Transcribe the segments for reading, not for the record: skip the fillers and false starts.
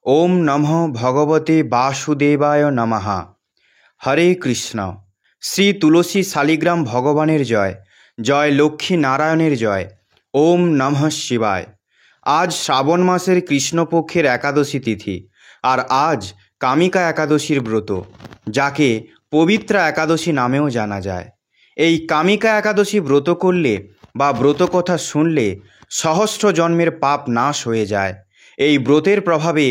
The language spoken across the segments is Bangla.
ওম নমঃ ভগবতে বাসুদেবায় নমঃ। হরে কৃষ্ণ। শ্রী তুলসী শালিগ্রাম ভগবানের জয়, জয় লক্ষ্মী নারায়ণের জয়। ওম নমঃ শিবায়। আজ শ্রাবণ মাসের কৃষ্ণপক্ষের একাদশী তিথি, আর আজ কামিকা একাদশীর ব্রত, যাকে পবিত্রা একাদশী নামেও জানা যায়। এই কামিকা একাদশী ব্রত করলে বা ব্রত কথা শুনলে সহস্র জন্মের পাপ নাশ হয়ে যায়। এই ব্রতের প্রভাবে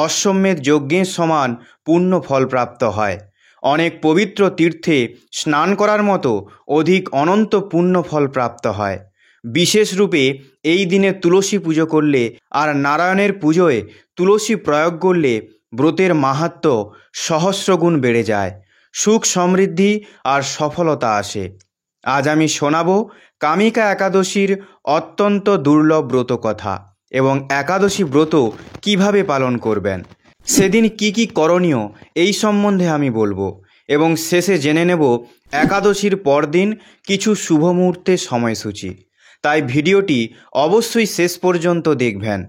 অশ্বমেধ যজ্ঞের সমান পুণ্য ফল প্রাপ্ত হয়। অনেক পবিত্র তীর্থে স্নান করার মতো অধিক অনন্ত পুণ্য ফল প্রাপ্ত হয়। বিশেষ রূপে এই দিনে তুলসী পুজো করলে আর নারায়ণের পুজোয় তুলসী প্রয়োগ করলে ব্রতের মাহাত্ম্য সহস্রগুণ বেড়ে যায়, সুখ সমৃদ্ধি আর সফলতা আসে। আজ আমি শোনাব কামিকা একাদশীর অত্যন্ত দুর্লভ ব্রত কথা এবং একাদশী ব্রত কিভাবে পালন করবেন, সেদিন কি কি করণীয় এই সম্বন্ধে আমি বলবো, এবং শেষে জেনে নেব একাদশীর পরদিন কিছু শুভ মুহূর্তের সময়সূচি। তাই ভিডিওটি অবশ্যই শেষ পর্যন্ত দেখবেন।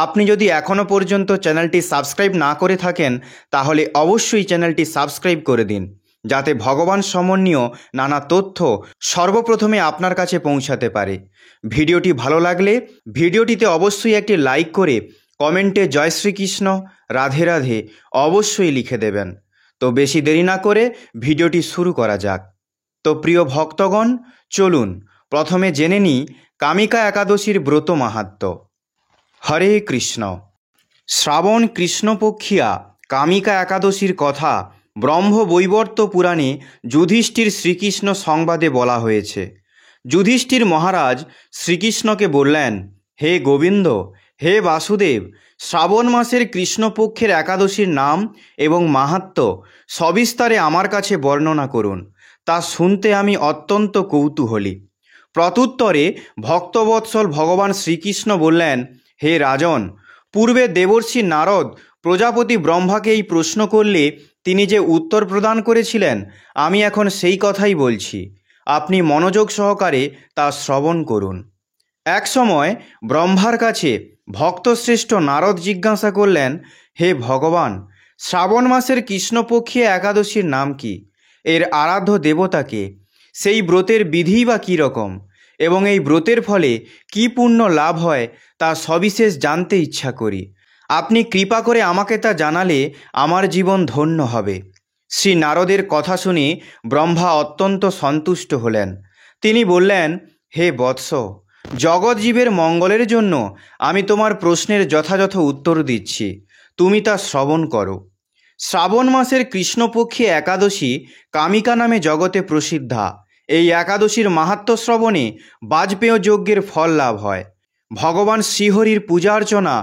আপনি যদি এখনও পর্যন্ত চ্যানেলটি সাবস্ক্রাইব না করে থাকেন তাহলে অবশ্যই চ্যানেলটি সাবস্ক্রাইব করে দিন, যাতে ভগবান সম্বন্ধীয় নানা তথ্য সর্বপ্রথমে আপনার কাছে পৌঁছাতে পারে। ভিডিওটি ভালো লাগলে ভিডিওটিতে অবশ্যই একটি লাইক করে কমেন্টে জয় শ্রীকৃষ্ণ, রাধে রাধে অবশ্যই লিখে দেবেন। তো বেশি দেরি না করে ভিডিওটি শুরু করা যাক। তো প্রিয় ভক্তগণ, চলুন প্রথমে জেনে নিই কামিকা একাদশীর ব্রত মাহাত্ম্য। হরে কৃষ্ণ। শ্রাবণ কৃষ্ণপক্ষিয়া কামিকা একাদশীর কথা ব্রহ্মবৈবর্ত পুরাণে যুধিষ্ঠির শ্রীকৃষ্ণ সংবাদে বলা হয়েছে। যুধিষ্ঠির মহারাজ শ্রীকৃষ্ণকে বললেন, হে গোবিন্দ, হে বাসুদেব, শ্রাবণ মাসের কৃষ্ণপক্ষের একাদশীর নাম এবং মাহাত্ম্য সবিস্তারে আমার কাছে বর্ণনা করুন, তা শুনতে আমি অত্যন্ত কৌতূহলী। প্রত্যুত্তরে ভক্তবৎসল ভগবান শ্রীকৃষ্ণ বললেন, হে রাজন, পূর্বে দেবর্ষি নারদ প্রজাপতি ব্রহ্মাকে এই প্রশ্ন করলে তিনি যে উত্তর প্রদান করেছিলেন, আমি এখন সেই কথাই বলছি। আপনি মনোযোগ সহকারে তা শ্রবণ করুন। এক সময় ব্রহ্মার কাছে ভক্তশ্রেষ্ঠ নারদ জিজ্ঞাসা করলেন, হে ভগবান, শ্রাবণ মাসের কৃষ্ণপক্ষী একাদশীর নাম কি? এর আরাধ্য দেবতাকে? সেই ব্রতের বিধি বা কী রকম? এবং এই ব্রতের ফলে কী পুণ্য লাভ হয় তা সবিশেষ জানতে ইচ্ছা করি। আপনি কৃপা করে আমাকে তা জানালে আমার জীবন ধন্য হবে। শ্রী নারদের কথা শুনে ব্রহ্মা অত্যন্ত সন্তুষ্ট হলেন। তিনি বললেন, হে বৎস, জগৎজীবের মঙ্গলের জন্য আমি তোমার প্রশ্নের যথাযথ উত্তর দিচ্ছি, তুমি তা শ্রবণ করো। শ্রাবণ মাসের কৃষ্ণপক্ষী একাদশী কামিকা নামে জগতে প্রসিদ্ধা। এই একাদশীর মাহাত্ম্য শ্রবণে বাজপেয় যজ্ঞের ফল লাভ হয়। ভগবান শ্রীহরির পূজা অর্চনা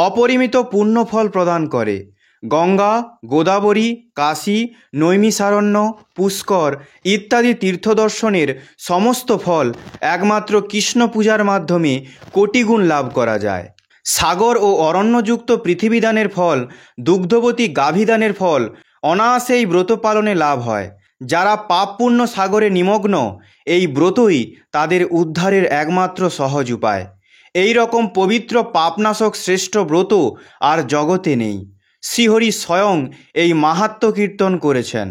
অপরিমিত পুণ্যফল প্রদান করে। গঙ্গা, গোদাবরী, কাশী, নৈমিষারণ্য, পুষ্কর ইত্যাদি তীর্থদর্শনের সমস্ত ফল একমাত্র কৃষ্ণ পূজার মাধ্যমে কোটিগুণ লাভ করা যায়। সাগর ও অরণ্যযুক্ত পৃথিবীদানের ফল, দুগ্ধবতী গাভীদানের ফল অনায়াসে এই ব্রত পালনে লাভ হয়। যারা পাপ পুণ্য সাগরে নিমগ্ন, এই ব্রতই তাদের উদ্ধারের একমাত্র সহজ উপায়। এই রকম পবিত্র পাপনাশক শ্রেষ্ঠ ব্রত আর জগতে নেই। শ্রীহরি স্বয়ং এই মাহাত্ম্য কীর্তন করেছেন।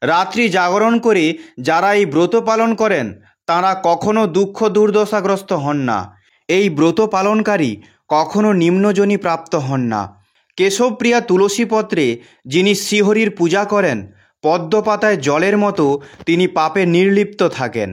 রাত্রি জাগরণ করে যারা এই ব্রত পালন করেন তারা কখনো দুঃখ দুর্দশাগ্রস্ত হন না। এই ব্রত পালনকারী কখনো নিম্নজনী প্রাপ্ত হন না। কেশবপ্রিয়া তুলসীপত্রে যিনি শ্রীহরির পূজা করেন, পদ্মপাতায় জলের মতো তিনি পাপে নির্লিপ্ত থাকেন।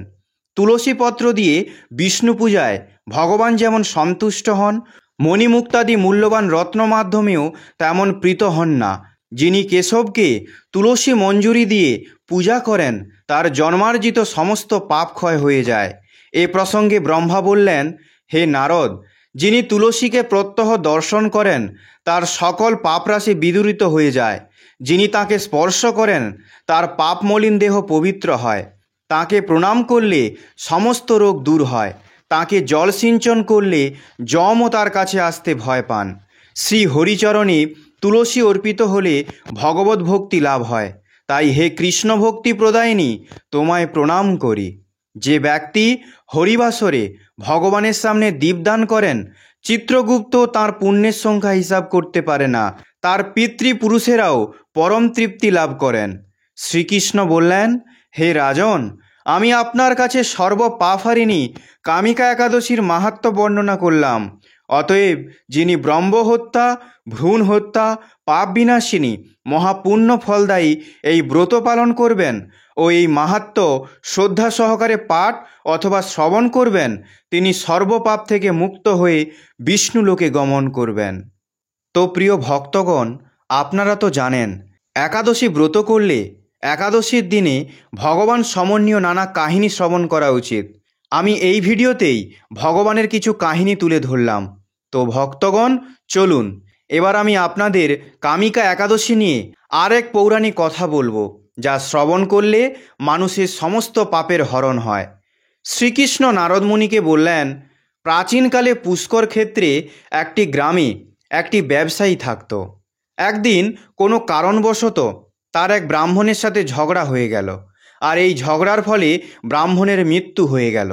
তুলসীপত্র দিয়ে বিষ্ণু পূজায় ভগবান যেমন সন্তুষ্ট হন, মণিমুক্তাদি মূল্যবান রত্ন মাধ্যমেও তেমন প্রীত হন না। যিনি কেশবকে তুলসী মঞ্জুরি দিয়ে পূজা করেন তার জন্মার্জিত সমস্ত পাপ ক্ষয় হয়ে যায়। এ প্রসঙ্গে ব্রহ্মা বললেন, হে নারদ, যিনি তুলসীকে প্রত্যহ দর্শন করেন তার সকল পাপরাশি বিদূরিত হয়ে যায়। যিনি তাকে স্পর্শ করেন তার পাপ মলিন দেহ পবিত্র হয়। তাকে প্রণাম করলে সমস্ত রোগ দূর হয়। তাকে জল সিঞ্চন করলে যমও তার কাছে আসতে ভয় পান। শ্রী হরিচরণে তুলসী অর্পিত হলে ভগবত ভক্তি লাভ হয়। তাই হে কৃষ্ণ ভক্তি প্রদায়িনী, তোমায় প্রণাম করি। যে ব্যক্তি হরিবাসরে ভগবানের সামনে দীপদান করেন চিত্রগুপ্ত তার পুণ্যের সংখ্যা হিসাব করতে পারে না। তার পিতৃপুরুষেরাও পরম তৃপ্তি লাভ করেন। শ্রীকৃষ্ণ বললেন, হে রাজন, আমি আপনার কাছে সর্বপাপহারিণী কামিকা একাদশীর মাহাত্ম্য বর্ণনা করলাম। অতএব যিনি ব্রহ্ম হত্যা, ভ্রূণ হত্যা, পাপ বিনাশিনী, মহাপুণ্য ফলদায়ী এই ব্রত পালন করবেন ও এই মাহাত্ম্য শ্রদ্ধা সহকারে পাঠ অথবা শ্রবণ করবেন, তিনি সর্বপাপ থেকে মুক্ত হয়ে বিষ্ণুলোকে গমন করবেন। তো প্রিয় ভক্তগণ, আপনারা তো জানেন একাদশী ব্রত করলে একাদশীর দিনে ভগবান সমন্বীয় নানা কাহিনী শ্রবণ করা উচিত। আমি এই ভিডিওতেই ভগবানের কিছু কাহিনী তুলে ধরলাম। তো ভক্তগণ, চলুন এবার আমি আপনাদের কামিকা একাদশী নিয়ে আর এক পৌরাণিক কথা বলবো, যা শ্রবণ করলে মানুষের সমস্ত পাপের হরণ হয়। শ্রীকৃষ্ণ নারদ মুনিকে বললেন, প্রাচীনকালে পুষ্কর ক্ষেত্রে একটি গ্রামে একটি ব্যবসায়ী থাকত। একদিন কোনো কারণবশত তার এক ব্রাহ্মণের সাথে ঝগড়া হয়ে গেল, আর এই ঝগড়ার ফলে ব্রাহ্মণের মৃত্যু হয়ে গেল।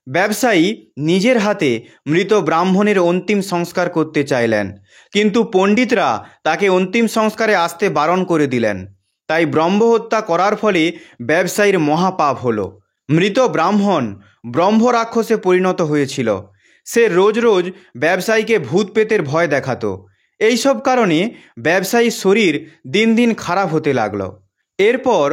ব্যবসায়ী নিজের হাতে মৃত ব্রাহ্মণের অন্তিম সংস্কার করতে চাইলেন, কিন্তু পণ্ডিতরা তাকে অন্তিম সংস্কারে আসতে বারণ করে দিলেন। তাই ব্রহ্মহত্যা করার ফলে ব্যবসায়ীর মহাপাপ হলো। মৃত ব্রাহ্মণ ব্রহ্ম রাক্ষসে পরিণত হয়েছিল। সে রোজ রোজ ব্যবসায়ীকে ভূত পেতের ভয় দেখাতো। এইসব কারণে ব্যবসায়ীর শরীর দিন দিন খারাপ হতে লাগলো। এরপর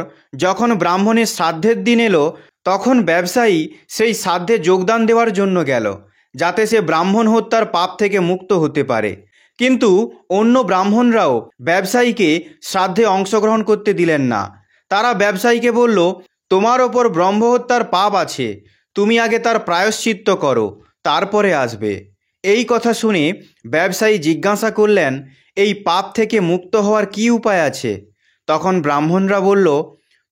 যখন ব্রাহ্মণের শ্রাদ্ধের দিন এলো, তখন ব্যবসায়ী সেই শ্রাদ্ধে যোগদান দেওয়ার জন্য গেল, যাতে সে ব্রাহ্মণ হত্যার পাপ থেকে মুক্ত হতে পারে। কিন্তু অন্য ব্রাহ্মণরাও ব্যবসায়ীকে শ্রাদ্ধে অংশগ্রহণ করতে দিলেন না। তারা ব্যবসায়ীকে বলল, তোমার ওপর ব্রহ্ম হত্যার পাপ আছে, তুমি আগে তার প্রায়শ্চিত্ত করো, তারপরে আসবে। এই কথা শুনে ব্যবসায়ী জিজ্ঞাসা করলেন, এই পাপ থেকে মুক্ত হওয়ার কী উপায় আছে? তখন ব্রাহ্মণরা বলল,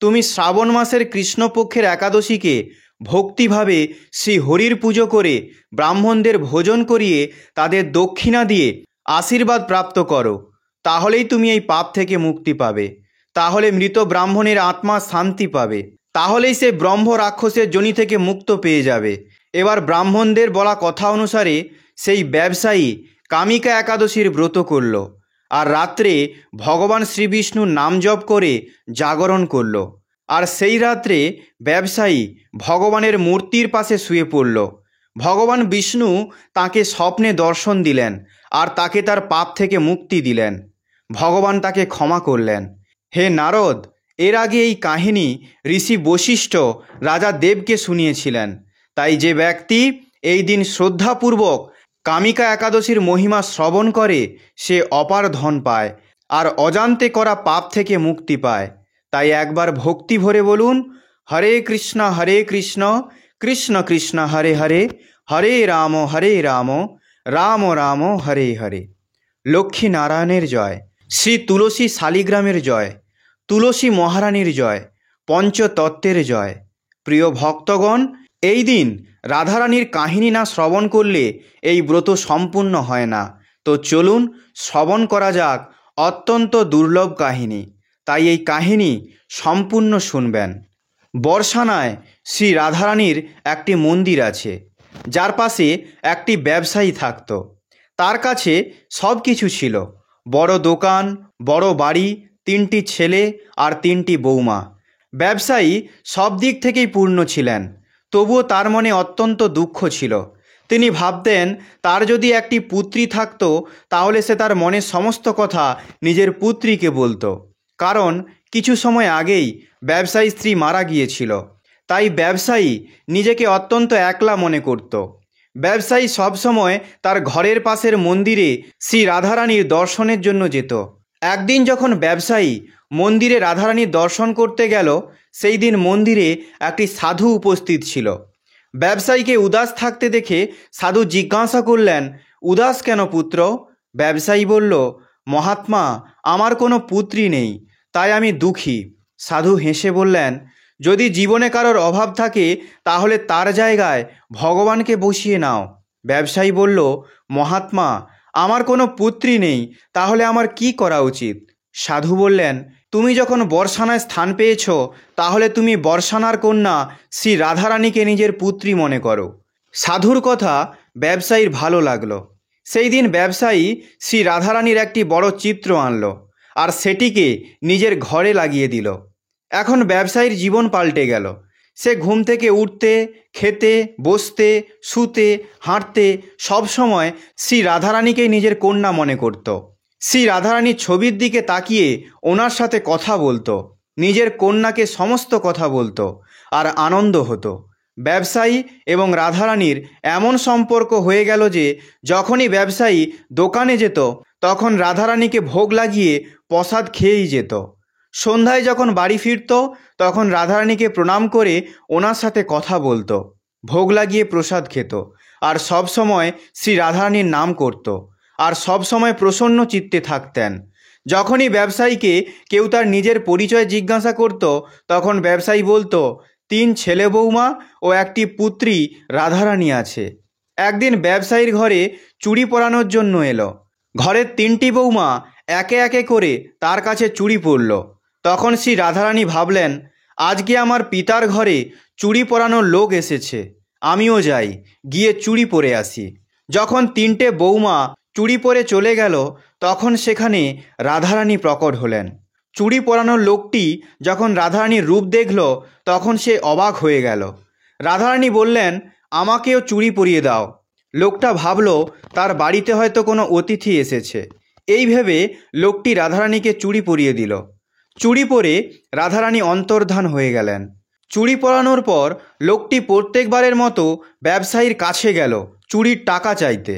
তুমি শ্রাবণ মাসের কৃষ্ণপক্ষের একাদশীকে ভক্তিভাবে শ্রী হরির পুজো করে ব্রাহ্মণদের ভোজন করিয়ে তাদের দক্ষিণা দিয়ে আশীর্বাদ প্রাপ্ত করো, তাহলেই তুমি এই পাপ থেকে মুক্তি পাবে। তাহলে মৃত ব্রাহ্মণের আত্মা শান্তি পাবে, তাহলেই সে ব্রহ্ম রাক্ষসের যোনি থেকে মুক্ত পেয়ে যাবে। এবার ব্রাহ্মণদের বলা কথা অনুসারে সেই ব্যবসায়ী কামিকা একাদশীর ব্রত করল, আর রাত্রে ভগবান শ্রীবিষ্ণুর নাম জপ করে জাগরণ করল। আর সেই রাত্রে ব্যবসায়ী ভগবানের মূর্তির পাশে শুয়ে পড়ল। ভগবান বিষ্ণু তাকে স্বপ্নে দর্শন দিলেন আর তাকে তার পাপ থেকে মুক্তি দিলেন। ভগবান তাকে ক্ষমা করলেন। হে নারদ, এর আগে এই কাহিনী ঋষি বশিষ্ঠ রাজা দেবকে শুনিয়েছিলেন। তাই যে ব্যক্তি এই দিন শ্রদ্ধাপূর্বক কামিকা একাদশীর মহিমা শ্রবণ করে, সে অপার ধন পায় আর অজান্তে করা পাপ থেকে মুক্তি পায়। তাই একবার ভক্তি ভরে বলুন, হরে কৃষ্ণ কৃষ্ণ কৃষ্ণ হরে হরে, হরে রাম রাম রাম হরে হরে। লক্ষ্মী নারায়ণের জয়, শ্রী তুলসী শালিগ্রামের জয়, তুলসী মহারানীর জয়, পঞ্চতত্ত্বের জয়। প্রিয় ভক্তগণ, এই দিন রাধারানীর কাহিনী না শ্রবণ করলে এই ব্রত সম্পূর্ণ হয় না। তো চলুন শ্রবণ করা যাক অত্যন্ত দুর্লভ কাহিনী। তাই এই কাহিনী সম্পূর্ণ শুনবেন। বর্ষানায় শ্রী রাধারানীর একটি মন্দির আছে, যার পাশে একটি ব্যবসায়ী থাকত। তার কাছে সব কিছু ছিল, বড় দোকান, বড় বাড়ি, 3টি ছেলে আর 3টি বৌমা। ব্যবসায়ী সব দিক থেকেই পূর্ণ ছিলেন, তবুও তার মনে অত্যন্ত দুঃখ ছিল। তিনি ভাবতেন, তার যদি একটি পুত্রী থাকতো, তাহলে সে তার মনের সমস্ত কথা নিজের পুত্রীকে বলতো। কারণ কিছু সময় আগেই ব্যবসায়ী স্ত্রী মারা গিয়েছিল। তাই ব্যবসায়ী নিজেকে অত্যন্ত একলা মনে করত। ব্যবসায়ী সবসময় তার ঘরের পাশের মন্দিরে শ্রী রাধারানীর দর্শনের জন্য যেত। একদিন যখন ব্যবসায়ী মন্দিরে রাধারানীর দর্শন করতে গেল, সেই দিন মন্দিরে একটি সাধু উপস্থিত ছিল। ব্যবসায়ীকে উদাস থাকতে দেখে সাধু জিজ্ঞাসা করলেন, উদাস কেন পুত্র? ব্যবসায়ী বলল, মহাত্মা, আমার কোনো পুত্রী নেই, তাই আমি দুঃখী। সাধু হেসে বললেন, যদি জীবনে কারোর অভাব থাকে, তাহলে তার জায়গায় ভগবানকে বসিয়ে নাও। ব্যবসায়ী বলল, মহাত্মা, আমার কোনো পুত্রী নেই, তাহলে আমার কি করা উচিত? সাধু বললেন, তুমি যখন বর্ষানায় স্থান পেয়েছ, তাহলে তুমি বর্ষানার কন্যা শ্রী রাধারানীকে নিজের পুত্রী মনে করো। সাধুর কথা ব্যবসায়ীর ভালো লাগলো। সেই দিন ব্যবসায়ী শ্রী রাধারানীর একটি বড় চিত্র আনলো আর সেটিকে নিজের ঘরে লাগিয়ে দিল। এখন ব্যবসায়ীর জীবন পাল্টে গেল। সে ঘুম থেকে উঠতে, খেতে, বসতে, শুতে, হাঁটতে সব সময় শ্রী রাধারানীকেই নিজের কন্যা মনে করত। শ্রী রাধারানীর ছবির দিকে তাকিয়ে ওনার সাথে কথা বলতো, নিজের কন্যাকে সমস্ত কথা বলতো আর আনন্দ হতো। ব্যবসায়ী এবং রাধারানীর এমন সম্পর্ক হয়ে গেল যে যখনই ব্যবসায়ী দোকানে যেত তখন রাধারানীকে ভোগ লাগিয়ে প্রসাদ খেয়েই যেত। সন্ধ্যায় যখন বাড়ি ফিরত তখন রাধারানীকে প্রণাম করে ওনার সাথে কথা বলতো, ভোগ লাগিয়ে প্রসাদ খেত আর সব সময় শ্রী রাধারানীর নাম করত আর সব সময় প্রসন্ন চিত্তে থাকতেন। যখনই ব্যবসায়ীকে কেউ তার নিজের পরিচয় জিজ্ঞাসা করত তখন ব্যবসায়ী বলতো 3 ছেলে বৌমা ও একটি পুত্রী রাধারানী আছে। একদিন ব্যবসায়ীর ঘরে চুড়ি পরানোর জন্য এলো। ঘরের 3টি বৌমা একে একে করে তার কাছে চুড়ি পরল। তখন শ্রী রাধারানী ভাবলেন, আজকে আমার পিতার ঘরে চুড়ি পরানোর লোক এসেছে, আমিও যাই, গিয়ে চুড়ি পরে আসি। যখন 3টে বৌমা চুড়ি পরে চলে গেল তখন সেখানে রাধারানী প্রকট হলেন। চুড়ি পরানোর লোকটি যখন রাধারানীর রূপ দেখল তখন সে অবাক হয়ে গেল। রাধারানী বললেন, আমাকেও চুড়ি পরিয়ে দাও। লোকটা ভাবল তার বাড়িতে হয়তো কোনো অতিথি এসেছে। এই ভেবে লোকটি রাধারানীকে চুড়ি পরিয়ে দিল। চুড়ি পরে রাধারানী অন্তর্ধান হয়ে গেলেন। চুড়ি পরানোর পর লোকটি প্রত্যেকবারের মতো ব্যবসায়ীর কাছে গেল চুড়ির টাকা চাইতে।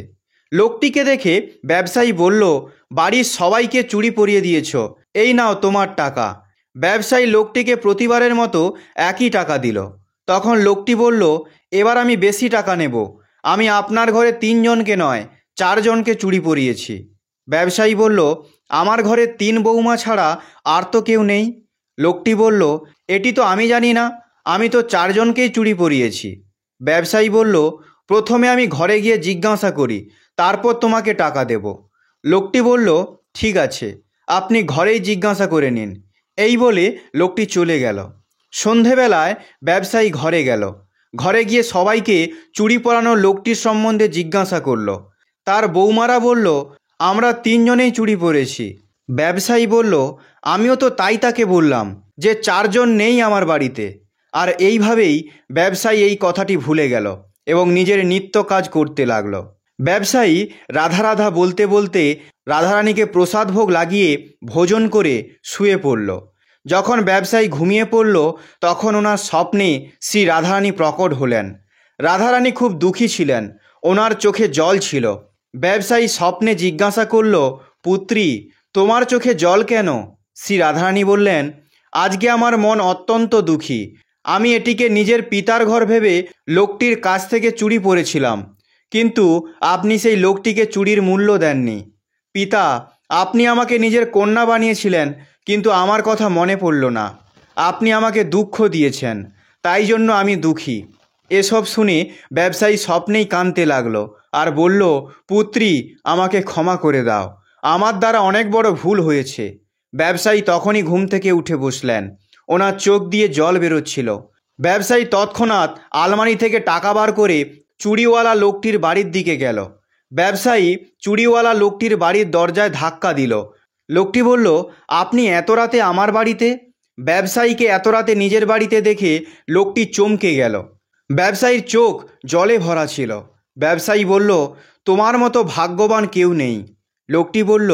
লোকটিকে দেখে ব্যবসায়ী বলল, বাড়ির সবাইকে চুড়ি পরিয়ে দিয়েছ, এই নাও তোমার টাকা। ব্যবসায়ী লোকটিকে প্রতিবারের মতো একই টাকা দিল। তখন লোকটি বলল, এবার আমি বেশি টাকা নেব, আমি আপনার ঘরে 3 জনকে নয় 4 জনকে চুড়ি পরিয়েছি। ব্যবসায়ী বলল, আমার ঘরে 3 বৌমা ছাড়া আর তো কেউ নেই। লোকটি বলল, এটি তো আমি জানি না, আমি তো 4 জনকেই চুড়ি পরিয়েছি। ব্যবসায়ী বলল, প্রথমে আমি ঘরে গিয়ে জিজ্ঞাসা করি, তারপর তোমাকে টাকা দেব। লোকটি বলল, ঠিক আছে, আপনি ঘরেই জিজ্ঞাসা করে নিন। এই বলে লোকটি চলে গেল। সন্ধেবেলায় ব্যবসায়ী ঘরে গেল। ঘরে গিয়ে সবাইকে চুড়ি পরানোর লোকটির সম্বন্ধে জিজ্ঞাসা করল। তার বৌমারা বলল, আমরা 3 জনেই চুড়ি পরেছি। ব্যবসায়ী বলল, আমিও তো তাই তাকে বললাম যে 4 জন নেই আমার বাড়িতে। আর এইভাবেই ব্যবসায়ী এই কথাটি ভুলে গেল এবং নিজের নিত্য কাজ করতে লাগলো। ব্যবসায়ী রাধা রাধা বলতে বলতে রাধারানীকে প্রসাদ ভোগ লাগিয়ে ভোজন করে শুয়ে পড়ল। যখন ব্যবসায়ী ঘুমিয়ে পড়ল তখন ওনার স্বপ্নে শ্রী রাধারানী প্রকট হলেন। রাধারানী খুব দুঃখী ছিলেন, ওনার চোখে জল ছিল। ব্যবসায়ী স্বপ্নে জিজ্ঞাসা করল, পুত্রী, তোমার চোখে জল কেন? শ্রী রাধারানী বললেন, আজকে আমার মন অত্যন্ত দুঃখী। আমি এটিকে নিজের পিতার ঘর ভেবে লোকটির কাছ থেকে চুড়ি পরেছিলাম, কিন্তু আপনি সেই লোকটিকে চুড়ির মূল্য দেননি। পিতা, আপনি আমাকে নিজের কন্যা বানিয়েছিলেন, কিন্তু আমার কথা মনে পড়ল না। আপনি আমাকে দুঃখ দিয়েছেন, তাই জন্য আমি দুঃখী। এসব শুনে ব্যবসায়ী স্বপ্নেই কাঁদতে লাগলো আর বলল, পুত্রী, আমাকে ক্ষমা করে দাও, আমার দ্বারা অনেক বড় ভুল হয়েছে। ব্যবসায়ী তখনই ঘুম থেকে উঠে বসলেন। ওনার চোখ দিয়ে জল বেরোচ্ছিল। ব্যবসায়ী তৎক্ষণাৎ আলমারি থেকে টাকা বার করে চুড়িওয়ালা লোকটির বাড়ির দিকে গেল। ব্যবসায়ী চুড়িওয়ালা লোকটির বাড়ির দরজায় ধাক্কা দিল। লোকটি বলল, আপনি এত রাতে আমার বাড়িতে? ব্যবসায়ীকে এত রাতে নিজের বাড়িতে দেখে লোকটি চমকে গেল। ব্যবসায়ীর চোখ জলে ভরা ছিল। ব্যবসায়ী বলল, তোমার মতো ভাগ্যবান কেউ নেই। লোকটি বলল,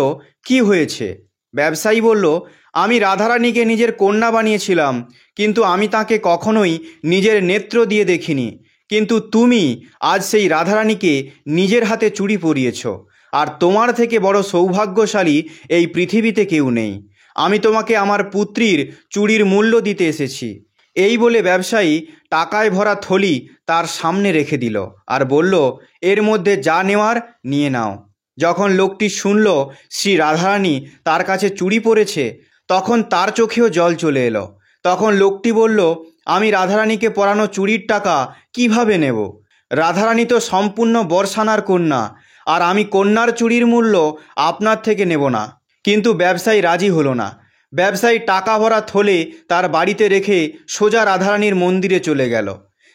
কি হয়েছে? ব্যবসায়ী বলল, আমি রাধারানীকে নিজের কন্যা বানিয়েছিলাম, কিন্তু আমি তাকে কখনোই নিজের নেত্র দিয়ে দেখিনি। কিন্তু তুমি আজ সেই রাধারানীকে নিজের হাতে চুড়ি পরিয়েছ, আর তোমার থেকে বড় সৌভাগ্যশালী এই পৃথিবীতে কেউ নেই। আমি তোমাকে আমার পুত্রীর চুড়ির মূল্য দিতে এসেছি। এই বলে ব্যবসায়ী টাকায় ভরা থলি তার সামনে রেখে দিল আর বলল, এর মধ্যে যা নেওয়ার নিয়ে নাও। যখন লোকটি শুনল শ্রী রাধারানী তার কাছে চুড়ি পরেছে তখন তার চোখেও জল চলে এলো। তখন লোকটি বলল, আমি রাধারানীকে পরানো চুড়ির টাকা কিভাবে নেব? রাধারানী তো সম্পূর্ণ বর্ষানার কন্যা, আর আমি কন্যার চুড়ির মূল্য আপনার থেকে নেব না। কিন্তু ব্যবসায়ী রাজি হলো না। ব্যবসায়ী টাকা ভরা থলে তার বাড়িতে রেখে সোজা রাধারানীর মন্দিরে চলে গেল।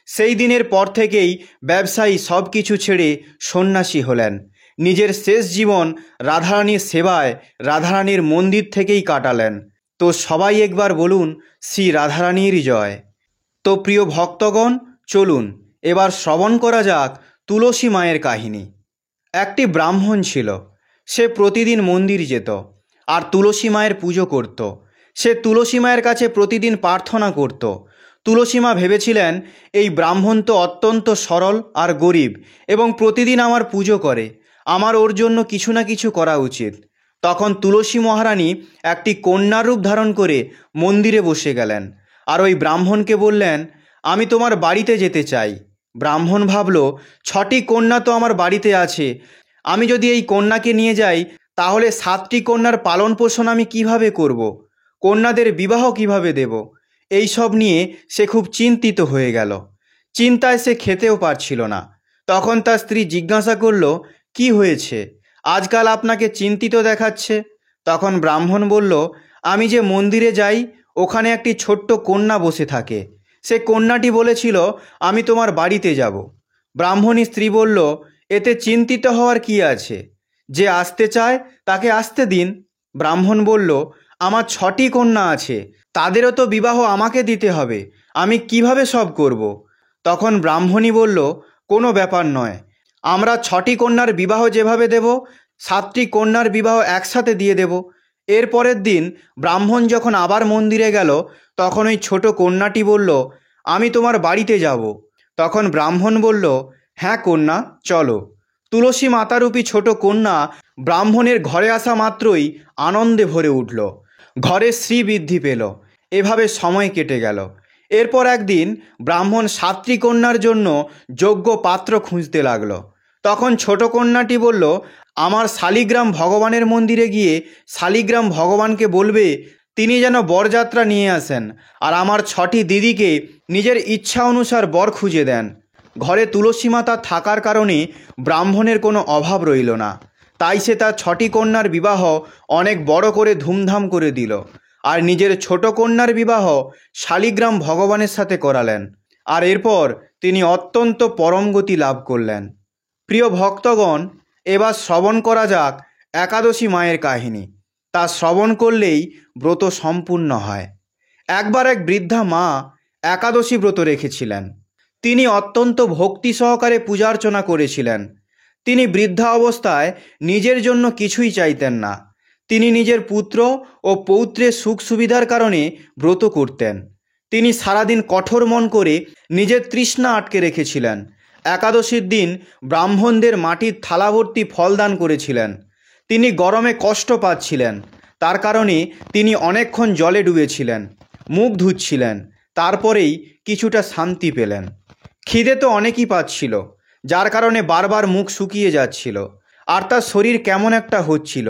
সেই দিনের পর থেকেই ব্যবসায়ী সব কিছু ছেড়ে সন্ন্যাসী হলেন। নিজের শেষ জীবন রাধারানীর সেবায় রাধারানীর মন্দির থেকেই কাটালেন। তো সবাই একবার বলুন শ্রী রাধারানীর জয়। তো প্রিয় ভক্তগণ, চলুন এবার শ্রবণ করা যাক তুলসী মায়ের কাহিনী। একটি ব্রাহ্মণ ছিল। সে প্রতিদিন মন্দির যেত আর তুলসী মায়ের পুজো করত। সে তুলসী মায়ের কাছে প্রতিদিন প্রার্থনা করত। তুলসী মা ভেবেছিলেন, এই ব্রাহ্মণ তো অত্যন্ত সরল আর গরিব এবং প্রতিদিন আমার পুজো করে, আমার ওর জন্য কিছু না কিছু করা উচিত। তখন তুলসী মহারানী একটি কন্যার রূপ ধারণ করে মন্দিরে বসে গেলেন আর ওই ব্রাহ্মণকে বললেন, আমি তোমার বাড়িতে যেতে চাই। ব্রাহ্মণ ভাবল, 6টি কন্যা তো আমার বাড়িতে আছে, আমি যদি এই কন্যাকে নিয়ে যাই তাহলে 7টি কন্যার পালন পোষণ আমি কিভাবে করব? কন্যাদের বিবাহ কিভাবে দেব? এই সব নিয়ে সে খুব চিন্তিত হয়ে গেল। চিন্তায় সে খেতেও পারছিল না। তখন তার স্ত্রী জিজ্ঞাসা করল, কি হয়েছে, আজকাল আপনাকে চিন্তিত দেখাচ্ছে? তখন ব্রাহ্মণ বলল, আমি যে মন্দিরে যাই ওখানে একটি ছোট্ট কন্যা বসে থাকে, সে কন্যাটি বলেছিল আমি তোমার বাড়িতে যাব। ব্রাহ্মণী স্ত্রী বলল, এতে চিন্তিত হওয়ার কি আছে, যে আসতে চায় তাকে আসতে দিন। ব্রাহ্মণ বলল, আমার 6টি কন্যা আছে, তাদেরও তো বিবাহ আমাকে দিতে হবে, আমি কিভাবে সব করব? তখন ব্রাহ্মণী বলল, কোনো ব্যাপার নয়, আমরা 6টি কন্যার বিবাহ যেভাবে দেব 7টি কন্যার বিবাহ একসাথে দিয়ে দেব। এর পরের দিন ব্রাহ্মণ যখন আবার মন্দিরে গেল তখন ওই ছোট কন্যাটি বলল, আমি তোমার বাড়িতে যাব। তখন ব্রাহ্মণ বলল, হ্যাঁ কন্যা, চলো। তুলসী মাতারূপী ছোট কন্যা ব্রাহ্মণের ঘরে আসা মাত্রই আনন্দে ভরে উঠল, ঘরে শ্রী বৃদ্ধি পেল। এভাবে সময় কেটে গেল। এরপর একদিন ব্রাহ্মণ 7টি কন্যার জন্য যোগ্য পাত্র খুঁজতে লাগল। তখন ছোট কন্যাটি বলল, আমার শালিগ্রাম ভগবানের মন্দিরে গিয়ে শালিগ্রাম ভগবানকে বলবে তিনি যেন বরযাত্রা নিয়ে আসেন আর আমার 6টি দিদিকে নিজের ইচ্ছা অনুসার বর খুঁজে দেন। ঘরে তুলসী মাতা থাকার কারণে ব্রাহ্মণের কোনো অভাব রইল না। তাই সে তার 6টি কন্যার বিবাহ অনেক বড় করে ধুমধাম করে দিল আর নিজের ছোট কন্যার বিবাহ শালিগ্রাম ভগবানের সাথে করালেন। আর এরপর তিনি অত্যন্ত পরম গতি লাভ করলেন। প্রিয় ভক্তগণ, এবার শ্রবণ করা যাক একাদশী মায়ের কাহিনী। তা শ্রবণ করলেই ব্রত সম্পূর্ণ হয়। একবার এক বৃদ্ধা মা একাদশী ব্রত রেখেছিলেন। তিনি অত্যন্ত ভক্তি সহকারে পূজার্চনা করেছিলেন। তিনি বৃদ্ধা অবস্থায় নিজের জন্য কিছুই চাইতেন না। তিনি নিজের পুত্র ও পৌত্রের সুখ সুবিধার কারণে ব্রত করতেন। তিনি সারাদিন কঠোর মন করে নিজের তৃষ্ণা আটকে রেখেছিলেন। একাদশীর দিন ব্রাহ্মণদের মাটির থালা ভর্তি ফল দান করেছিলেন। তিনি গরমে কষ্ট পাচ্ছিলেন, তার কারণে তিনি অনেকক্ষণ জলে ডুবেছিলেন, মুখ ধুচ্ছিলেন, তারপরেই কিছুটা শান্তি পেলেন। খিদে তো অনেকই পাচ্ছিল, যার কারণে বারবার মুখ শুকিয়ে যাচ্ছিল আর তার শরীর কেমন একটা হচ্ছিল।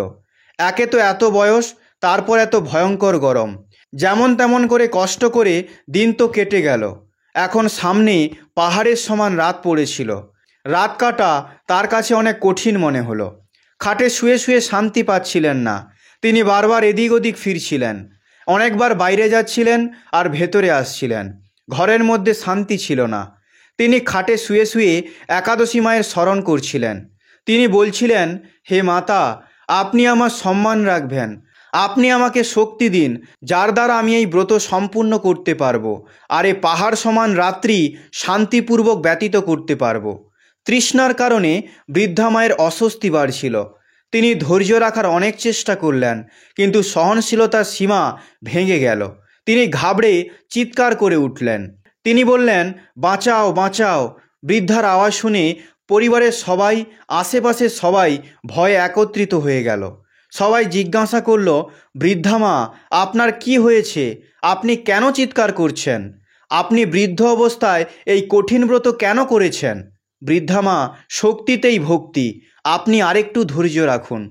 একে তো এত বয়স, তারপর এত ভয়ঙ্কর গরম। যেমন তেমন করে কষ্ট করে দিন তো কেটে গেল। এখন সামনে পাহাড়ের সমান রাত পড়েছিল। রাত কাটা তার কাছে অনেক কঠিন মনে হলো। খাটে শুয়ে শুয়ে শান্তি পাচ্ছিলেন না। তিনি বারবার এদিক ওদিক ফিরছিলেন, অনেকবার বাইরে যাচ্ছিলেন আর ভেতরে আসছিলেন। ঘরের মধ্যে শান্তি ছিল না। তিনি খাটে শুয়ে শুয়ে একাদশী মায়ের স্মরণ করছিলেন। তিনি বলছিলেন, হে মাতা, আপনি আমার সম্মান রাখবেন, আপনি আমাকে শক্তি দিন, যার দ্বারা আমি এই ব্রত সম্পূর্ণ করতে পারবো আর এই পাহাড় সমান রাত্রি শান্তিপূর্বক ব্যতীত করতে পারবো। তৃষ্ণার কারণে বৃদ্ধা মায়ের অস্বস্তি বাড়ছিল। তিনি ধৈর্য রাখার অনেক চেষ্টা করলেন, কিন্তু সহনশীলতার সীমা ভেঙে গেল। তিনি ঘাবড়ে চিৎকার করে উঠলেন। তিনি বললেন, বাঁচাও বাঁচাও। বৃদ্ধার আওয়াজ শুনে পরিবারের সবাই, আশেপাশের সবাই ভয়ে একত্রিত হয়ে গেল। সবাই জিজ্ঞাসা করল, বৃদ্ধা মা, আপনার কি হয়েছে? আপনি কেন চিৎকার করছেন? আপনি বৃদ্ধ অবস্থায় এই কঠিন ব্রত কেন করেছেন? বৃদ্ধা মা, শক্তিতেই ভক্তি, আপনি আরেকটু ধৈর্য রাখুন।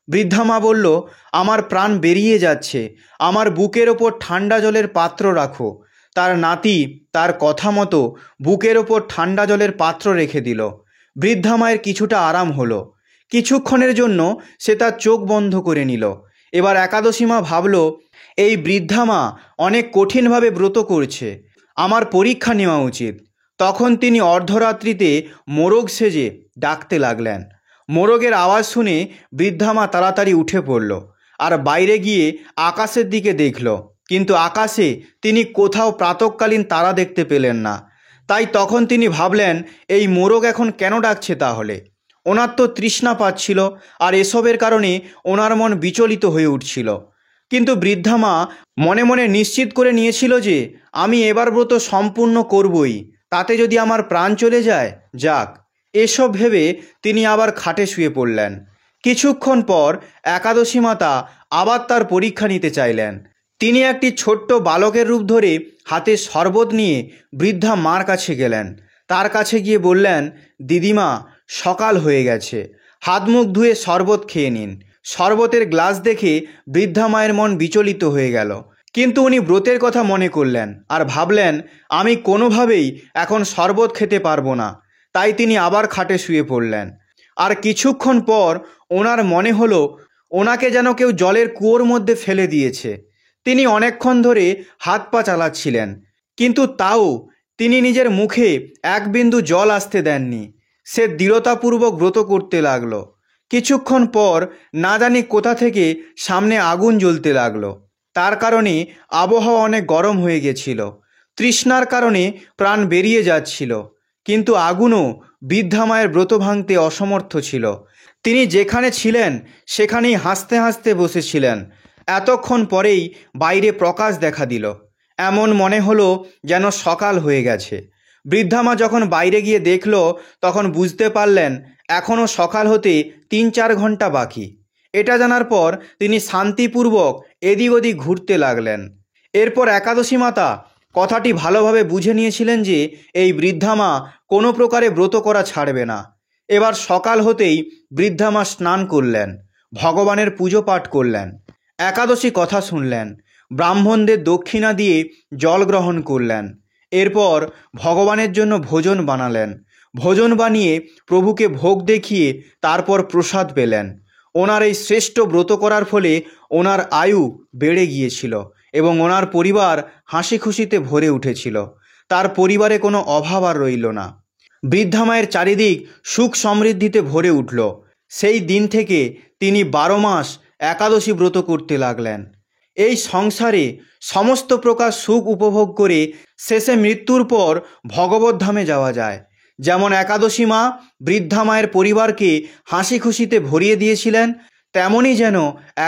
বৃদ্ধা মা বলল, আমার প্রাণ বেরিয়ে যাচ্ছে, আমার বুকের ওপর ঠান্ডা জলের পাত্র রাখো। তার নাতি তার কথা মতো বুকের ওপর ঠান্ডা জলের পাত্র রেখে দিল। বৃদ্ধা মায়ের কিছুটা আরাম হলো। কিছুক্ষণের জন্য সে তার চোখ বন্ধ করে নিল। এবার একাদশী মা ভাবল, এই বৃদ্ধা মা অনেক কঠিনভাবে ব্রত করছে, আমার পরীক্ষা নেওয়া উচিত। তখন তিনি অর্ধরাত্রিতে মোরগ সেজে ডাকতে লাগলেন, মোরগের আওয়াজ শুনে বৃদ্ধা মা তাড়াতাড়ি উঠে পড়ল আর বাইরে গিয়ে আকাশের দিকে দেখল, কিন্তু আকাশে তিনি কোথাও প্রাতঃকালীন তারা দেখতে পেলেন না। তাই তখন তিনি ভাবলেন, এই মোরগ এখন কেন ডাকছে তাহলে? ওনার তো তৃষ্ণা পাচ্ছিল, আর এসবের কারণে ওনার মন বিচলিত হয়ে উঠছিল। কিন্তু বৃদ্ধা মা মনে মনে নিশ্চিত করে নিয়েছিল যে আমি এবার ব্রত সম্পূর্ণ করবই, তাতে যদি আমার প্রাণ চলে যায় যাক। এসব ভেবে তিনি আবার খাটে শুয়ে পড়লেন। কিছুক্ষণ পর একাদশী মাতা আবার তার পরীক্ষা নিতে চাইলেন। তিনি একটি ছোট্ট বালকের রূপ ধরে হাতে শরবত নিয়ে বৃদ্ধা মার কাছে গেলেন। তার কাছে গিয়ে বললেন, দিদিমা, সকাল হয়ে গেছে, হাত মুখ ধুয়ে শরবত খেয়ে নিন। শরবতের গ্লাস দেখে বৃদ্ধা মায়ের মন বিচলিত হয়ে গেল, কিন্তু উনি ব্রতের কথা মনে করলেন আর ভাবলেন, আমি কোনোভাবেই এখন শরবত খেতে পারবো না। তাই তিনি আবার খাটে শুয়ে পড়লেন। আর কিছুক্ষণ পর ওনার মনে হলো ওনাকে যেন কেউ জলের কুয়োর মধ্যে ফেলে দিয়েছে। তিনি অনেকক্ষণ ধরে হাত পা চালাচ্ছিলেন, কিন্তু তাও তিনি নিজের মুখে এক বিন্দু জল আসতে দেননি। সে দৃঢ়তাপূর্বক ব্রত করতে লাগলো। কিছুক্ষণ পর না জানি কোথা থেকে সামনে আগুন জ্বলতে লাগলো। তার কারণে আবহাওয়া অনেক গরম হয়ে গেছিল। তৃষ্ণার কারণে প্রাণ বেরিয়ে যাচ্ছিল, কিন্তু আগুনও বৃদ্ধা মায়ের ব্রত ভাঙতে অসমর্থ ছিল। তিনি যেখানে ছিলেন সেখানেই হাসতে হাসতে বসেছিলেন। এতক্ষণ পরেই বাইরে প্রকাশ দেখা দিল। এমন মনে হলো যেন সকাল হয়ে গেছে। বৃদ্ধা মা যখন বাইরে গিয়ে দেখল, তখন বুঝতে পারলেন এখনও সকাল হতে 3-4 ঘন্টা বাকি। এটা জানার পর তিনি শান্তিপূর্বক এদিক ওদিক ঘুরতে লাগলেন। এরপর একাদশী মাতা কথাটি ভালোভাবে বুঝে নিয়েছিলেন যে এই বৃদ্ধা মা কোনো প্রকারে ব্রত করা ছাড়বে না। এবার সকাল হতেই বৃদ্ধা মা স্নান করলেন, ভগবানের পুজো পাঠ করলেন, একাদশী কথা শুনলেন, ব্রাহ্মণদের দক্ষিণা দিয়ে জল গ্রহণ করলেন। এরপর ভগবানের জন্য ভোজন বানালেন। ভোজন বানিয়ে প্রভুকে ভোগ দেখিয়ে তারপর প্রসাদ পেলেন। ওনার এই শ্রেষ্ঠ ব্রত করার ফলে ওনার আয়ু বেড়ে গিয়েছিল এবং ওনার পরিবার হাসি খুশিতে ভরে উঠেছিল। তার পরিবারে কোনো অভাব আর রইল না। বৃদ্ধা মায়ের চারিদিক সুখ সমৃদ্ধিতে ভরে উঠল। সেই দিন থেকে তিনি 12 মাস একাদশী ব্রত করতে লাগলেন। এই সংসারে সমস্ত প্রকার সুখ উপভোগ করে শেষে মৃত্যুর পর ভগবত ধামে যাওয়া যায়। যেমন একাদশী মা বৃদ্ধা মায়ের পরিবারকে হাসি খুশিতে ভরিয়ে দিয়েছিলেন, তেমনই যেন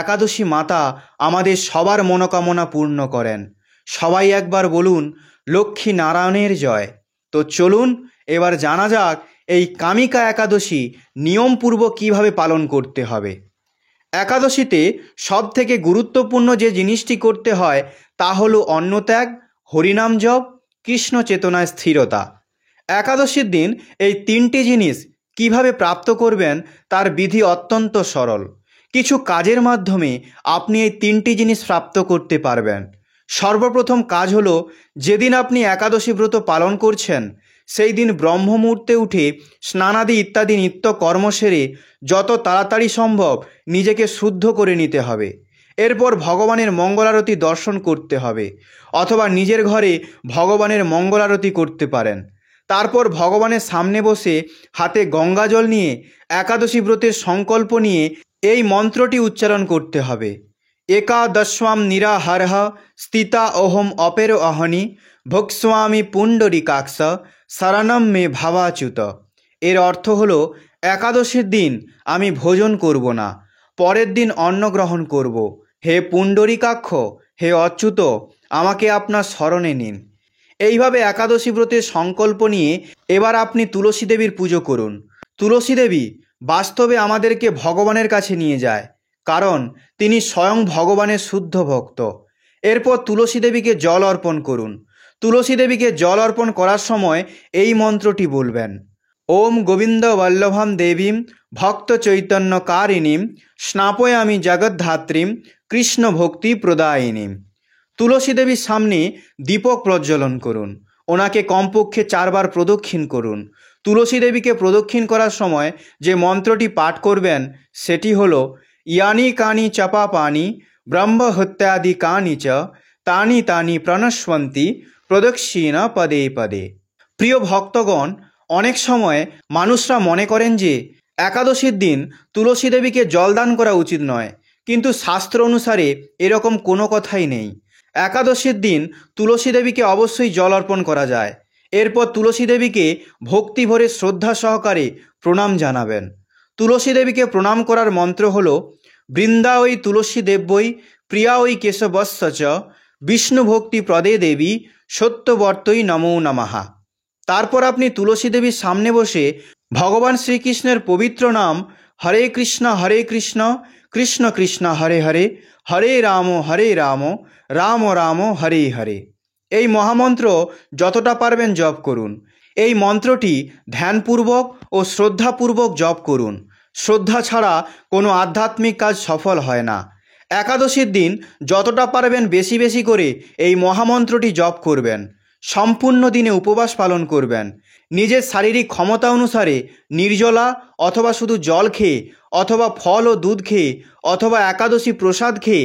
একাদশী মাতা আমাদের সবার মনোকামনা পূর্ণ করেন। সবাই একবার বলুন, লক্ষ্মী নারায়ণের জয়। তো চলুন এবার জানা যাক এই কামিকা একাদশী নিয়মপূর্বক কীভাবে পালন করতে হবে। একাদশীতে সবথেকে গুরুত্বপূর্ণ যে জিনিসটি করতে হয় তা হলো অন্নত্যাগ, হরিনাম জপ, কৃষ্ণ চেতনায় স্থিরতা। একাদশীর দিন এই 3টি জিনিস কিভাবে প্রাপ্ত করবেন তার বিধি অত্যন্ত সরল। কিছু কাজের মাধ্যমে আপনি এই 3টি জিনিস প্রাপ্ত করতে পারবেন। সর্বপ্রথম কাজ হলো, যেদিন আপনি একাদশী ব্রত পালন করছেন সেই দিন ব্রহ্ম মুহূর্তে উঠে স্নানাদি ইত্যাদি নিত্য কর্ম সেরে যত তাড়াতাড়ি সম্ভব নিজেকে শুদ্ধ করে নিতে হবে। এরপর ভগবানের মঙ্গলারতি দর্শন করতে হবে, অথবা নিজের ঘরে ভগবানের মঙ্গলারতি করতে পারেন। তারপর ভগবানের সামনে বসে হাতে গঙ্গা জল নিয়ে একাদশী ব্রতের সংকল্প নিয়ে এই মন্ত্রটি উচ্চারণ করতে হবে। একাদশাম নিরাহারঃ স্থিতা অহম অপের অহনি ভোক্স্বামী পুণ্ডরীকাক্ষ শরণম মে ভাবাচ্যুত। এর অর্থ হলো, একাদশীর দিন আমি ভোজন করব না, পরের দিন অন্ন গ্রহণ করব। হে পুণ্ডরীকাক্ষ, হে অচ্যুত, আমাকে আপনার শরণে নিন। এইভাবে একাদশী ব্রতের সংকল্প নিয়ে এবার আপনি তুলসী দেবীর পুজো করুন। তুলসী দেবী বাস্তবে আমাদেরকে ভগবানের কাছে নিয়ে যায়, কারণ তিনি স্বয়ং ভগবানের শুদ্ধ ভক্ত। এরপর তুলসী দেবীকে জল অর্পণ করুন। তুলসী দেবীকে জল অর্পণ করার সময় এই মন্ত্রটি বলবেন, ওম গোবিন্দ বল্লভম দেবীম ভক্ত চৈতন্য কারিণীম স্নাপয়ামি জগদ্ধাত্রীম কৃষ্ণ ভক্তি প্রদায়িনীম। তুলসী দেবীর সামনে দীপক প্রজ্বলন করুন। ওনাকে কমপক্ষে 4 বার প্রদক্ষিণ করুন। তুলসী দেবীকে প্রদক্ষিণ করার সময় যে মন্ত্রটি পাঠ করবেন সেটি হলো, ইয়ানি কানি চাপা পানি ব্রহ্ম হত্যাদি কানি চ তানি তানি প্রণস্বন্তি প্রদক্ষিণ পদে পদে। প্রিয় ভক্তগণ, অনেক সময় মানুষরা মনে করেন যে একাদশীর দিন তুলসী দেবীকে জলদান করা উচিত নয়, কিন্তু শাস্ত্র অনুসারে এরকম কোনো কথাই নেই। একাদশীর দিন তুলসী দেবীকে অবশ্যই জল অর্পণ করা যায়। এরপর তুলসী দেবীকে ভক্তি ভরে শ্রদ্ধা সহকারে প্রণাম জানাবেন। তুলসী দেবীকে প্রণাম করার মন্ত্র হল বৃন্দা ওই তুলসী দেব্যই প্রিয়া ওই কেশবস্য চ বিষ্ণু ভক্তি প্রদে দেবী সত্যবর্তই নমো নমঃ। তারপর আপনি তুলসী দেবীর সামনে বসে ভগবান শ্রীকৃষ্ণের পবিত্র নাম হরে কৃষ্ণ কৃষ্ণ কৃষ্ণ হরে হরে হরে রাম রাম রাম হরে হরে এই মহামন্ত্র যতটা পারবেন জপ করুন। এই মন্ত্রটি ধ্যানপূর্বক ও শ্রদ্ধাপূর্বক জপ করুন। শ্রদ্ধা ছাড়া কোনো আধ্যাত্মিক কাজ সফল হয় না। একাদশীর দিন যতটা পারবেন বেশি বেশি করে এই মহামন্ত্রটি জপ করবেন। সম্পূর্ণ দিনে উপবাস পালন করবেন। নিজের শারীরিক ক্ষমতা অনুসারে নির্জলা অথবা শুধু জল খেয়ে অথবা ফল ও দুধ খেয়ে অথবা একাদশী প্রসাদ খেয়ে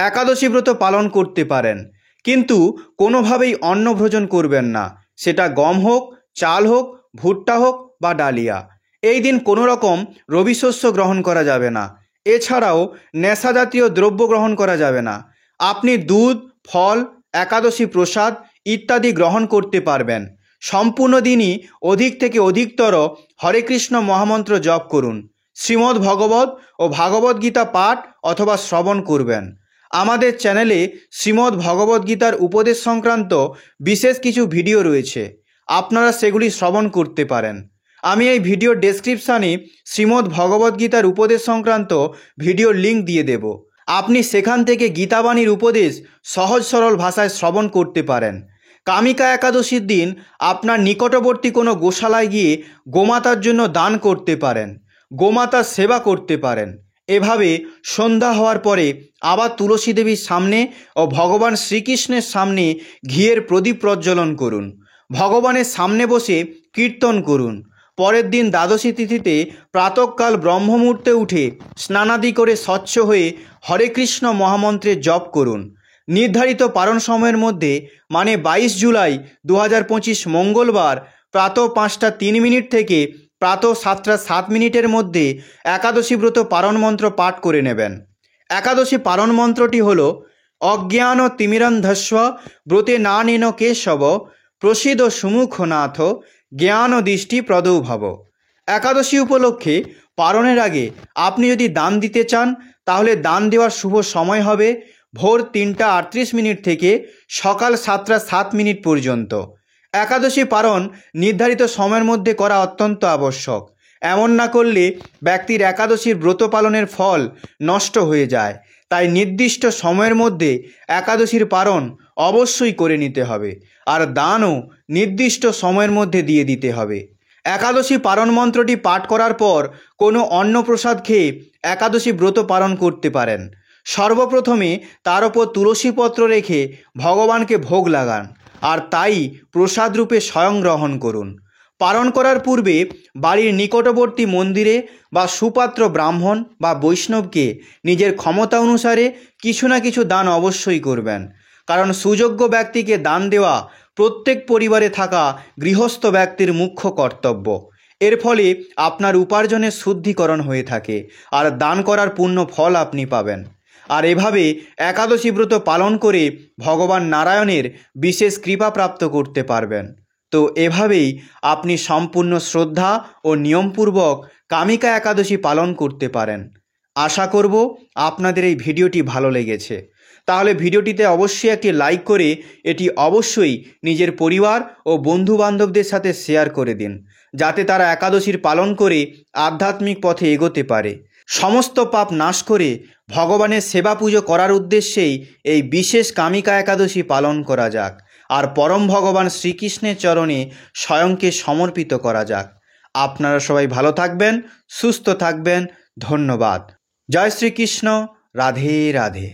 একাদশী ব্রত পালন করতে পারেন, কিন্তু কোনোভাবেই অন্নভোজন করবেন না। সেটা গম হোক, চাল হোক, ভুট্টা হোক বা ডালিয়া। এই দিন কোনো রকম রবি শস্য গ্রহণ করা যাবে না। এছাড়াও নেশা জাতীয় দ্রব্য গ্রহণ করা যাবে না। আপনি দুধ, ফল, একাদশী প্রসাদ ইত্যাদি গ্রহণ করতে পারবেন। সম্পূর্ণ দিনই অধিক থেকে অধিকতর হরে কৃষ্ণ মহামন্ত্র জপ করুন। শ্রীমদ্ ভগবত ও ভাগবত গীতা পাঠ অথবা শ্রবণ করবেন। আমাদের চ্যানেলে শ্রীমদ্ ভগবত গীতার উপদেশ সংক্রান্ত বিশেষ কিছু ভিডিও রয়েছে, আপনারা সেগুলি শ্রবণ করতে পারেন। আমি এই ভিডিওর ডেসক্রিপশানে শ্রীমদ্ ভগবত গীতার উপদেশ সংক্রান্ত ভিডিওর লিঙ্ক দিয়ে দেব। আপনি সেখান থেকে গীতাবাণীর উপদেশ সহজ সরল ভাষায় শ্রবণ করতে পারেন। কামিকা একাদশীর দিন আপনার নিকটবর্তী কোনো গোশালায় গিয়ে গোমাতার জন্য দান করতে পারেন, গোমাতার সেবা করতে পারেন। এভাবে সন্ধ্যা হওয়ার পরে আবার তুলসী দেবীর সামনে ও ভগবান শ্রীকৃষ্ণের সামনে ঘিয়ের প্রদীপ প্রজ্বলন করুন। ভগবানের সামনে বসে কীর্তন করুন। পরের দিন দ্বাদশী তিথিতে প্রাতঃকাল ব্রহ্মমুহূর্তে উঠে স্নানাদি করে স্বচ্ছ হয়ে হরে কৃষ্ণ মহামন্ত্রের জপ করুন। নির্ধারিত পারণ সময়ের মধ্যে মানে 22 জুলাই 2025 মঙ্গলবার প্রাতঃ 5টা 3 মিনিট থেকে প্রাতঃ 7টা 7 মিনিটের মধ্যে একাদশী ব্রত পারণ মন্ত্র পাঠ করে নেবেন। একাদশী পারণ মন্ত্রটি হল অজ্ঞান তিমিরন্ধস্ব ব্রতে নানেন কেশব প্রসিদ সুমুখনাথ জ্ঞান দৃষ্টি প্রদৌ ভব। একাদশী উপলক্ষে পারণের আগে আপনি যদি দান দিতে চান তাহলে দান দেওয়ার শুভ সময় হবে ভোর 3টা 38 মিনিট থেকে সকাল 7টা 7 মিনিট পর্যন্ত। একাদশী পারণ নির্ধারিত সময়ের মধ্যে করা অত্যন্ত আবশ্যক। এমন না করলে ব্যক্তির একাদশীর ব্রত পালনের ফল নষ্ট হয়ে যায়। তাই নির্দিষ্ট সময়ের মধ্যে একাদশীর পারণ অবশ্যই করে নিতে হবে, আর দানও নির্দিষ্ট সময়ের মধ্যে দিয়ে দিতে হবে। একাদশী পারণ মন্ত্রটি পাঠ করার পর কোনো অন্নপ্রসাদ খেয়ে একাদশী ব্রত পালন করতে পারেন। সর্বপ্রথমে তার ওপর তুলসীপত্র রেখে ভগবানকে ভোগ লাগান, আর তাই প্রসাদ রূপে স্বয়ং গ্রহণ করুন। পালন করার পূর্বে বাড়ির নিকটবর্তী মন্দিরে বা সুপাত্র ব্রাহ্মণ বা বৈষ্ণবকে নিজের ক্ষমতা অনুসারে কিছু না কিছু দান অবশ্যই করবেন, কারণ সুযোগ্য ব্যক্তিকে দান দেওয়া প্রত্যেক পরিবারে থাকা গৃহস্থ ব্যক্তির মুখ্য কর্তব্য। এর ফলে আপনার উপার্জনের শুদ্ধিকরণ হয়ে থাকে, আর দান করার পূর্ণ ফল আপনি পাবেন। আর এভাবে একাদশী ব্রত পালন করে ভগবান নারায়ণের বিশেষ কৃপা প্রাপ্ত করতে পারবেন। তো এভাবেই আপনি সম্পূর্ণ শ্রদ্ধা ও নিয়মপূর্বক কামিকা একাদশী পালন করতে পারেন। আশা করব আপনাদের এই ভিডিওটি ভালো লেগেছে। তাহলে ভিডিওটিতে অবশ্যই একটি লাইক করে এটি অবশ্যই নিজের পরিবার ও বন্ধুবান্ধবদের সাথে শেয়ার করে দিন, যাতে তারা একাদশীর পালন করে আধ্যাত্মিক পথে এগোতে পারে। সমস্ত পাপ নাশ করে ভগবানের সেবা পুজো করার উদ্দেশ্যেই এই বিশেষ কামিকা একাদশী পালন করা যাক, আর পরম ভগবান শ্রীকৃষ্ণের চরণে স্বয়ংকে সমর্পিত করা যাক। আপনারা সবাই ভালো থাকবেন, সুস্থ থাকবেন। ধন্যবাদ। জয় শ্রীকৃষ্ণ। রাধে রাধে।